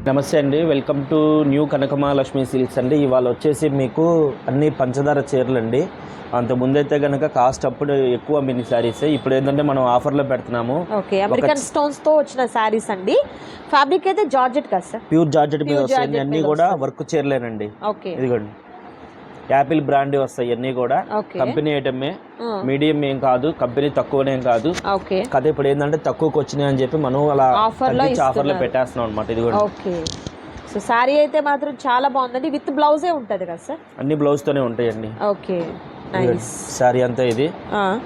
నమస్తే అండి, welcome to new Kanakamahalakshmi silks అండి. ఇవాళ వచ్చేసి మీకు అన్ని పంచదార చీరలు అండి. అంతకుముందైతే కనుక కాస్ట్ అప్పుడు ఎక్కువ మినీ శారీస్, ఇప్పుడు ఏంటంటే మనం ఆఫర్లో పెడుతున్నాము. ఓకే, అమెరికన్ స్టోన్స్ తో వచ్చిన శారీస్ అండి. ఫ్యాబ్రిక్ అయితే జార్జెట్ కదా సార్? ప్యూర్ జార్జెట్ మీద వస్తాయి అన్ని కూడా, వర్క్ చీరలేనండి. ఓకే, ఇదిగోండి యాపిల్ బ్రాండ్ వస్తాయి అన్ని కూడా. కంపెనీ ఐటమే, మీడియం ఏం కాదు, కంపెనీ తక్కువనేం కాదు. కథ ఇప్పుడు ఏంటంటే తక్కువకి వచ్చినాయి అని చెప్పి మనం అలా ఆఫర్లో పెట్టేస్తున్నాం అనమాట. ఇది కూడా ఓకే. సో శారీ అయితే మాత్రం చాలా బాగుందండి. విత్ బ్లౌజే ఉంటది కదా సార్? అన్ని బ్లౌజ్ తోనే ఉంటాయండి. ఓకే, శారీ అంతా ఇది.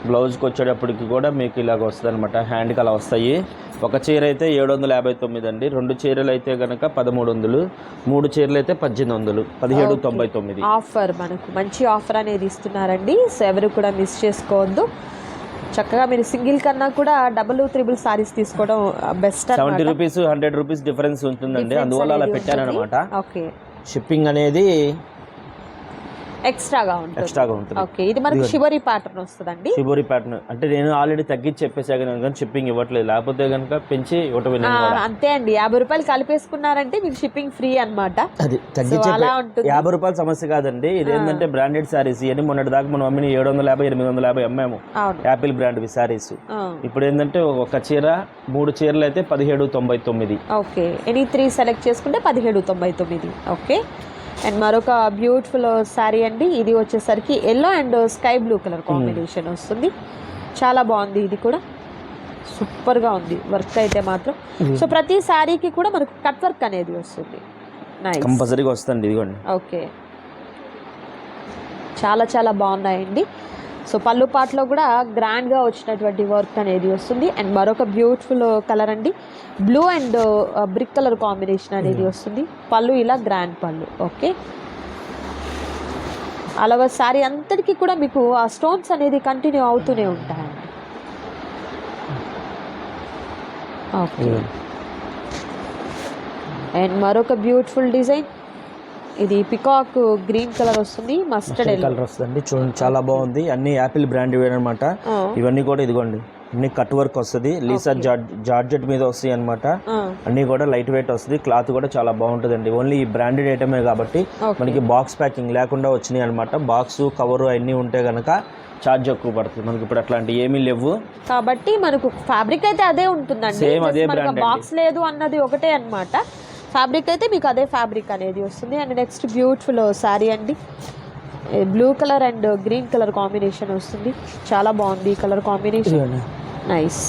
బ్లౌజ్కి వచ్చేటప్పటికి కూడా మీకు ఇలాగ వస్తుంది అనమాట. హ్యాండ్కి అలా వస్తాయి. ఒక చీర అయితే 759 అండి, 2 చీరలు అయితే కనుక 1300, 3 చీరలు అయితే 1800, 1799. ఆఫర్ మనకు మంచి ఆఫర్ అనేది ఇస్తున్నారండి. సో ఎవరు కూడా మిస్ చేసుకోవద్దు. చక్కగా మీరు సింగిల్ కన్నా కూడా డబుల్ త్రిబుల్ సారీస్ తీసుకోవడం బెస్ట్. 70 రూపీస్ 100 రూపీస్ డిఫరెన్స్ ఉంటుందండి, అందువల్ల అలా పెట్టారనమాట. ఓకే, షిప్పింగ్ అనేది ఎక్స్ట్రాగా ఉంటుంది. ఓకే, ఇది మనకి షిబోరి ప్యాటర్న్ వస్తుందండి. షిబోరి ప్యాటర్న్ అంటే నేను ఆల్రెడీ తగ్గించి చెప్పేసాను కానీ షిప్పింగ్ ఇవ్వట్లేదు, లేకపోతే కనుక పెంచి ఇవ్వటం. అంతే అండి, 50 రూపాయలు కలిపేసుకున్నారంటే మీకు షిప్పింగ్ ఫ్రీ అనమాట. అది తగ్గించి 50 రూపాయల సమస్య కాదండి. ఇదేంటంటే బ్రాండెడ్ శారీస్ ఇవన్నీ మొన్నటి దాకా మనం అమ్మిని 750, 850 అమ్మాము యాపిల్ బ్రాండ్ శారీస్. ఇప్పుడు ఏంటంటే ఒక చీర 3 చీరలు అయితే 1799. ఓకే, ఎనీ 3 సెలెక్ట్ చేసుకుంటే 1799. ఓకే, అండ్ మరొక బ్యూటిఫుల్ శారీ అండి. ఇది వచ్చేసరికి yellow and sky blue colour combination వస్తుంది. చాలా బాగుంది, ఇది కూడా సూపర్గా ఉంది వర్క్ అయితే మాత్రం. సో ప్రతి శారీకి కూడా మనకు కట్ వర్క్ అనేది వస్తుంది. కంపల్సరీగా వస్తుంది. ఇదిగోండి. ఓకే, చాలా చాలా బాగున్నాయండి. సో పళ్ళు పాటలో కూడా గ్రాండ్గా వచ్చినటువంటి వర్క్ అనేది వస్తుంది. అండ్ మరొక బ్యూటిఫుల్ కలర్ అండి, blue and brick colour combination అనేది వస్తుంది. పళ్ళు ఇలా గ్రాండ్ పళ్ళు. ఓకే, అలాగే శారీ అంతటికీ కూడా మీకు ఆ స్టోన్స్ అనేది కంటిన్యూ అవుతూనే ఉంటాయండి. ఓకే, అండ్ మరొక బ్యూటిఫుల్ డిజైన్, ఇది పికాక్ గ్రీన్ కలర్ వస్తుంది, మస్టర్డ్ కలర్ వస్తుంది. చూడండి చాలా బాగుంది. అన్ని యాపిల్ బ్రాండ్ అనమాట. ఇవన్నీ కూడా ఇదిగోండి అన్ని కట్ వర్క్ వస్తుంది. లీసా జార్జెట్ మీద వస్తాయి అనమాట. అన్ని కూడా లైట్ వెయిట్ వస్తుంది. క్లాత్ కూడా చాలా బాగుంటుందండి. ఓన్లీ ఈ బ్రాండెడ్ ఐటమే కాబట్టి మనకి బాక్స్ ప్యాకింగ్ లేకుండా వచ్చినాయి అనమాట. బాక్స్ కవర్ అన్ని ఉంటే గనక చార్జ్ ఎక్కువ పడుతుంది. మనకి ఇప్పుడు అట్లాంటి ఏమీ లేవు కాబట్టి మనకు ఫ్యాబ్రిక్ అయితే అదే ఉంటుందండి. సేమ్ అదే బ్రాండ్, బాక్స్ లేదు అన్నది ఒకటే అనమాట. ఫ్యాబ్రిక్ అయితే మీకు అదే ఫ్యాబ్రిక్ అనేది వస్తుంది. అండ్ నెక్స్ట్ బ్యూటిఫుల్ శారీ అండి, blue colour and green colour combination వస్తుంది. చాలా బాగుంది ఈ colour combination, nice.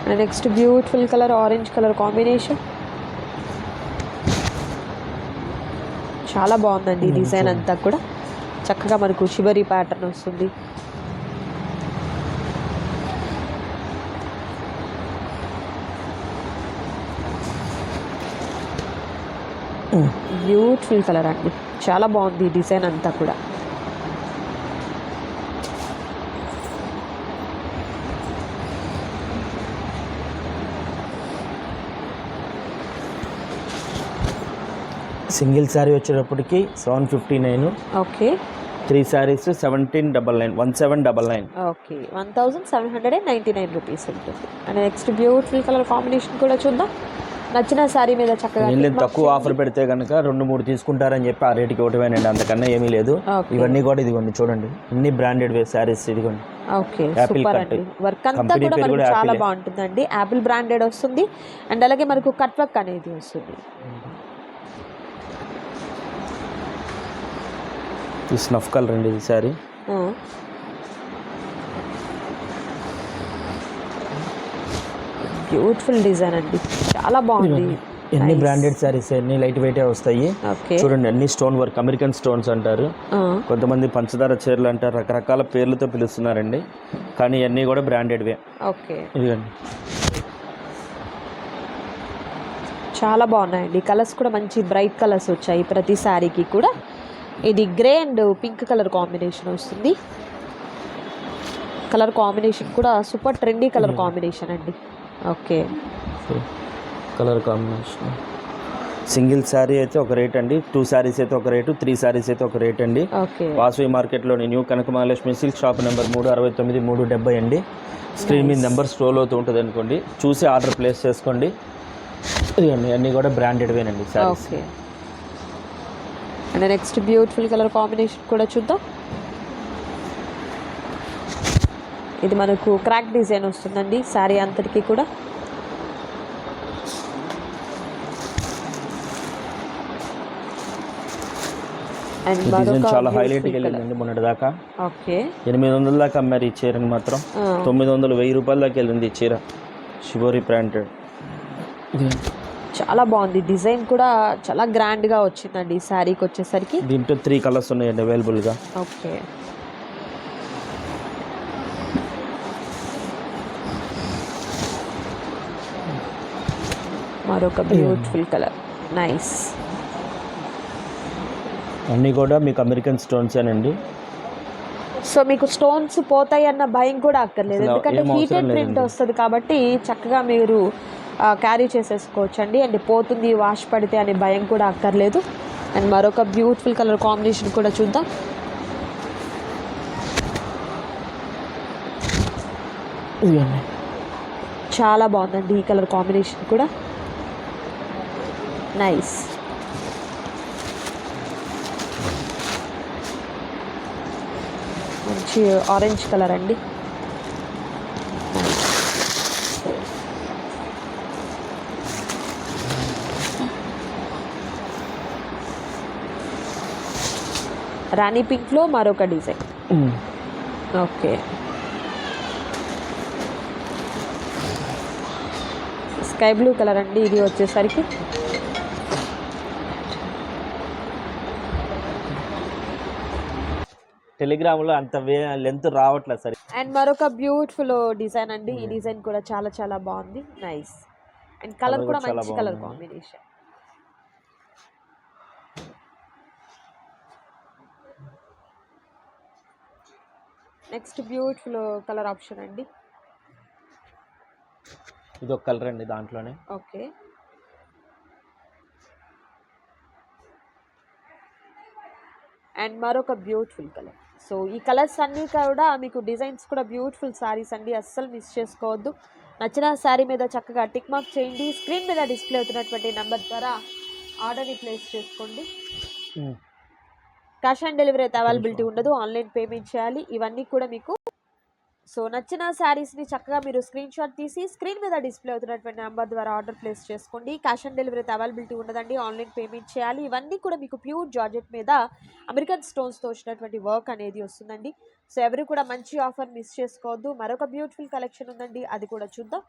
And next beautiful colour orange colour combination, చాలా బాగుందండి డిజైన్ అంతా కూడా. చక్కగా మనకు షిబరి ప్యాటర్న్ వస్తుంది. బ్యూటిఫుల్ కలర్ అండి, చాలా బాగుంది ఈ డిజైన్ అంతా కూడా. సింగిల్ శారీ వచ్చేటప్పటికి 759. ఓకే, 3 శారీస్ 1799, 1799. ఓకే, 1799 రూపీస్ ఉంటుంది. And next beautiful colour combination కూడా చూద్దాం. నచ్చిన శారీ మీద చక్కగా తక్కువ ఆఫర్ పెడితే కనుక 2-3 తీసుకుంటారని చెప్పి ఆ రేటుకి ఇవ్వటమేనండి, అంతకన్నా ఏమీ లేదు. ఇవన్నీ కూడా ఇదిగోండి చూడండి, అన్ని బ్రాండెడ్ శారీస్. ఇదిగోండి. ఓకే, సూపర్ అండి. వర్క్ అంతా కూడా మనకు చాలా బాగుంటుందండి. యాపిల్ బ్రాండెడ్ వస్తుంది. అండ్ అలాగే మనకు కట్ వర్క్ అనేది వస్తుంది. స్నఫ్ కలర్ అండి ఇది శారీ. బ్యూటిఫుల్ డిజైన్ అండి, చాలా బాగుంది. ఎన్ని బ్రాండెడ్ శారీస్, అన్ని లైట్ వెయిట్ వస్తాయి. చూడండి అన్ని స్టోన్ వర్క్, అమెరికన్ స్టోన్స్ అంటారు, కొంతమంది పంచదార చీరలు అంటారు, రకరకాల పేర్లతో పిలుస్తున్నారండి. కానీ అన్నీ కూడా బ్రాండెడ్వే. ఓకే, ఇదిగోండి చాలా బాగున్నాయండి. కలర్స్ కూడా మంచి బ్రైట్ కలర్స్ వచ్చాయి ప్రతి శారీకి కూడా. ఇది grey and pink colour combination వస్తుంది. కలర్ కాంబినేషన్ కూడా సూపర్ ట్రెండీ కలర్ కాంబినేషన్ అండి. Okay, colour combination single sari అయితే ఒక రేట్ అండి, 2 శారీస్ అయితే ఒక రేటు, 3 శారీస్ అయితే ఒక రేట్ అండి. ఓకే. వాసవి మార్కెట్లోని న్యూ కనక మహాలక్ష్మి సిల్క్ షాప్ నెంబర్ 369 370 అండి. స్క్రీన్ మీద నెంబర్ స్క్రోల్ అవుతూ ఉంటుంది అనుకోండి, చూసి ఆర్డర్ ప్లేస్ చేసుకోండి. ఇవన్నీ అన్నీ కూడా బ్రాండెడ్వేనండి saris. Okay. And next beautiful colour combination కూడా చూద్దాం. ఇది మనకు క్రాక్ డిజైన్ వస్తుందండి శారీ అంతటికి కూడా. అండ్ డిజైన్ మరొక చాలా హైలైట్గా beautiful colour. వెళ్ళిందండి మొన్నటి దాకా. ఓకే. 800 దాకా అమ్మారు ఈ చీరని మాత్రం. 900 1000 రూపాయల దాకా వెళ్ళింది ఈ చీర. Shibori printed. చాలా బాగుంది, డిజైన్ కూడా చాలా గ్రాండ్గా వచ్చిందండి ఈ శారీకి వచ్చేసరికి. దీంట్లో 3 కలర్స్ ఉన్నాయండి అవైలబుల్గా. ఓకే. మరొక బ్యూటిఫుల్ కలర్, నైస్. అన్నీ కూడా మీకు అమెరికన్ స్టోన్సేనండి. సో మీకు స్టోన్స్ పోతాయి అన్న భయం కూడా అక్కర్లేదు, అసలు ఎందుకంటే ఏం అవసరం హీటెడ్ ప్రింట్ లేదండి. వస్తుంది కాబట్టి చక్కగా మీరు క్యారీ చేసేసుకోవచ్చు అండి. అండ్ పోతుంది వాష్ పడితే అనే భయం కూడా అక్కర్లేదు. అండ్ మరొక బ్యూటిఫుల్ కలర్ కాంబినేషన్ కూడా చూద్దాం. చాలా బాగుందండి ఈ కలర్ కాంబినేషన్ కూడా, నైస్. మంచి ఆరెంజ్ కలర్ అండి. రాణి పింక్లో మరొక design. Okay. Sky blue colour అండి ఇది వచ్చేసరికి. టెలిగ్రామ్లో అంత లెంత్ రావట్లేదు సరే. అండ్ మరొక బ్యూటిఫుల్ డిజైన్ అండి, ఈ డిజైన్ కూడా చాలా చాలా బాగుంది, నైస్. అండ్ కలర్ కూడా చాలా మంచి కలర్ బాగుందండి. Combination. Next beautiful colour option అండి. ఇది ఒక కలర్ అండి దాంట్లోనే. ఓకే. అండ్ మరొక బ్యూటిఫుల్ కలర్. సో ఈ కలర్స్ అన్నీ కూడా మీకు డిజైన్స్ కూడా బ్యూటిఫుల్ శారీస్ అండి, అస్సలు మిస్ చేసుకోవద్దు. నచ్చిన శారీ మీద చక్కగా టిక్ మార్క్ చేయండి. స్క్రీన్ మీద డిస్ప్లే అవుతున్నటువంటి నెంబర్ ద్వారా ఆర్డర్ని ప్లేస్ చేసుకోండి. క్యాష్ ఆన్ డెలివరీ అయితే అవైలబిలిటీ ఉండదు, ఆన్లైన్ పేమెంట్ చేయాలి. ఇవన్నీ కూడా మీకు సో నచ్చిన శారీస్ని చక్కగా మీరు స్క్రీన్ షాట్ తీసి స్క్రీన్ మీద డిస్ప్లే అవుతున్నటువంటి నెంబర్ ద్వారా ఆర్డర్ ప్లేస్ చేసుకోండి. క్యాష్ ఆన్ డెలివరీ అయితే అవైలబిలిటీ ఉండదండి, ఆన్లైన్ పేమెంట్ చేయాలి. ఇవన్నీ కూడా మీకు ప్యూర్ జార్జెట్ మీద అమెరికన్ స్టోన్స్తో వచ్చినటువంటి వర్క్ అనేది వస్తుందండి. సో ఎవరు కూడా మంచి ఆఫర్ మిస్ చేసుకోవద్దు. మరొక బ్యూటిఫుల్ కలెక్షన్ ఉందండి, అది కూడా చూద్దాం.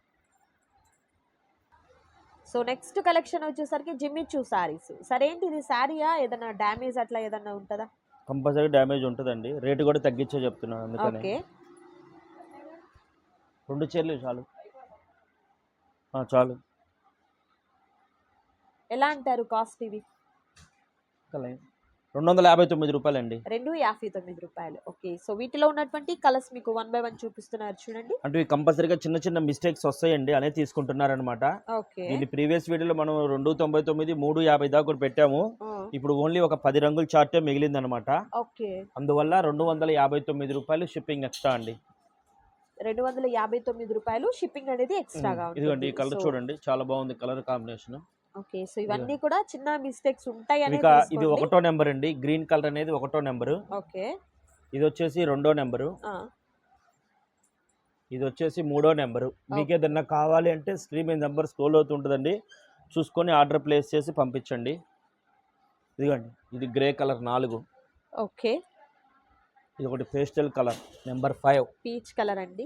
సో నెక్స్ట్ కలెక్షన్ వచ్చేసరికి జిమ్మిచూ శారీస్. సరే ఏంటి ఇది శారీయా, ఏదైనా డ్యామేజ్ అట్లా ఏదైనా ఉంటుందా? కంపల్సరీ డ్యామేజ్ ఉంటుందండి, రేటు కూడా తగ్గించే చెప్తున్నాను అందుకని. ఓకే. 2 చీరలు చాలు. చాలు. ఎలా అంటారు కాస్ట్ ఇవి? 259 రూపాయలండి. 259 రూపాయలు. ఓకే. సో వీటిలో ఉన్నటువంటి కలర్స్ మీకు 1 బై 1 చూపిస్తున్నారు చూడండి. అంటే ఇవి కంపల్సరీగా చిన్న చిన్న మిస్టేక్స్ వస్తాయండి అనేది తీసుకుంటున్నారనమాట. ఓకే. దీని ప్రీవియస్ వీడియోలో మనం 299 350 దాకా కూడా పెట్టాము. ఇప్పుడు ఓన్లీ ఒక 10 రంగుల చార్టే మిగిలిందనమాట. ఓకే. అందువల్ల 259 రూపాయలు షిప్పింగ్ ఎక్స్ట్రా అండి. 259 రూపాయలు షిప్పింగ్ అనేది ఎక్స్ట్రాగా ఇదిగోండి ఈ ఉంటుంది. కలర్ చూడండి, చాలా బాగుంది కలర్ కాంబినేషన్. ఓకే. సో ఇవన్నీ కూడా చిన్న మిస్టేక్స్ ఉంటాయి ఇది అనేది. 1వ నెంబర్ అండి, గ్రీన్ కలర్ అనేది 1వ నెంబరు. ఓకే. ఇది వచ్చేసి 2వ నెంబరు. ఇది వచ్చేసి 3వ నెంబరు. మీకు ఏదన్నా కావాలి అంటే స్క్రీన్ మీద నెంబర్ స్క్రోల్ అవుతుంటుందండి, చూసుకొని ఆర్డర్ ప్లేస్ చేసి పంపించండి. ఇదిగోండి ఇది గ్రే కలర్ 4. ఓకే. ఇది ఒకటి pastel colour number 5. Peach colour అండి.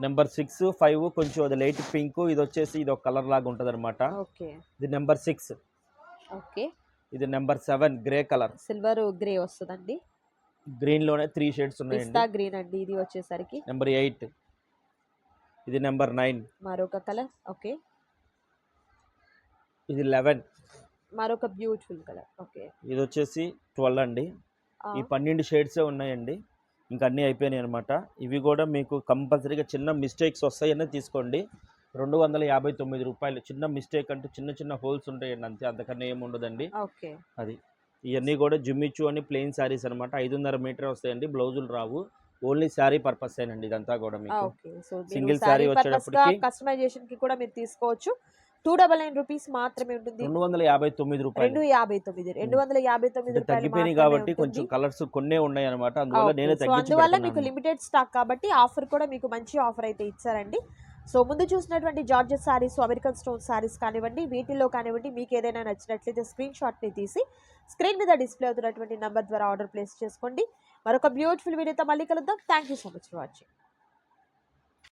నెంబర్ 6 5 కొంచెం అది లైట్ పింక్. ఇది వచ్చేసి ఇది ఒక కలర్ లాగా ఉంటుంది అనమాట. ఓకే. ఇది నెంబర్ 6. ఓకే. ఇది number 7 grey colour. Silver grey వస్తుందండి. గ్రీన్ లోనే 3 షేడ్స్ ఉన్నాయండి. పిస్తా గ్రీన్ అండి ఇది వచ్చేసరికి. నెంబర్ 8. ఇది నెంబర్ 9. మరొక కలర్. ఓకే. ఇది 11. మరొక బ్యూటిఫుల్ కలర్. ఓకే. ఇది వచ్చేసి 12 అండి. ఈ 12 షేడ్సే ఉన్నాయండి, ఇంకా అన్నీ అయిపోయినాయి అనమాట. ఇవి కూడా మీకు కంపల్సరీగా చిన్న మిస్టేక్స్ వస్తాయని తీసుకోండి. ₹259. చిన్న మిస్టేక్ అంటే చిన్న చిన్న హోల్స్ ఉంటాయండి అంతే, అంతకన్నా ఏమి ఉండదండి. ఓకే. అది ఇవన్నీ కూడా జిమ్మిచ్చు అని ప్లెయిన్ శారీస్ అనమాట. 5.5 మీటర్ వస్తాయండి, బ్లౌజులు రావు. ఓన్లీ శారీ పర్పస్ ఏనండి ఇదంతా కూడా మీకు. ఓకే. సో మీరు సింగిల్ శారీ శారీ పర్పస్గా వచ్చేటప్పటికి కస్టమైజేషన్కి కూడా మీరు తీసుకోవచ్చు. 299 రూపీస్ మాత్రమే ఉంటుంది. ₹259. 259 259 అంటే రూపాయలు తగ్గిపోయినాయి మాత్రమే కాబట్టి ఉంటుంది. కొంచెం కలర్స్ కొన్నే ఉన్నాయి అనమాట, అందువల్ల నేనే సో తగ్గించి అందువల్ల మీకు పెడుతున్నాను. లిమిటెడ్ స్టాక్ కాబట్టి ఆఫర్ కూడా మీకు మంచి ఆఫర్ అయితే ఇచ్చారండి. సో ముందు చూసినటువంటి georgette saris, American stone saris కానివ్వండి, వీటిల్లో కానివ్వండి, మీకు ఏదైనా నచ్చినట్లయితే స్క్రీన్ షాట్ని తీసి స్క్రీన్ మీద డిస్ప్లే అవుతున్నటువంటి నెంబర్ ద్వారా ఆర్డర్ ప్లేస్ చేసుకోండి. మరొక బ్యూటిఫుల్ వీడియోతో మళ్ళీ కలుద్దాం. Thank you so much for watching.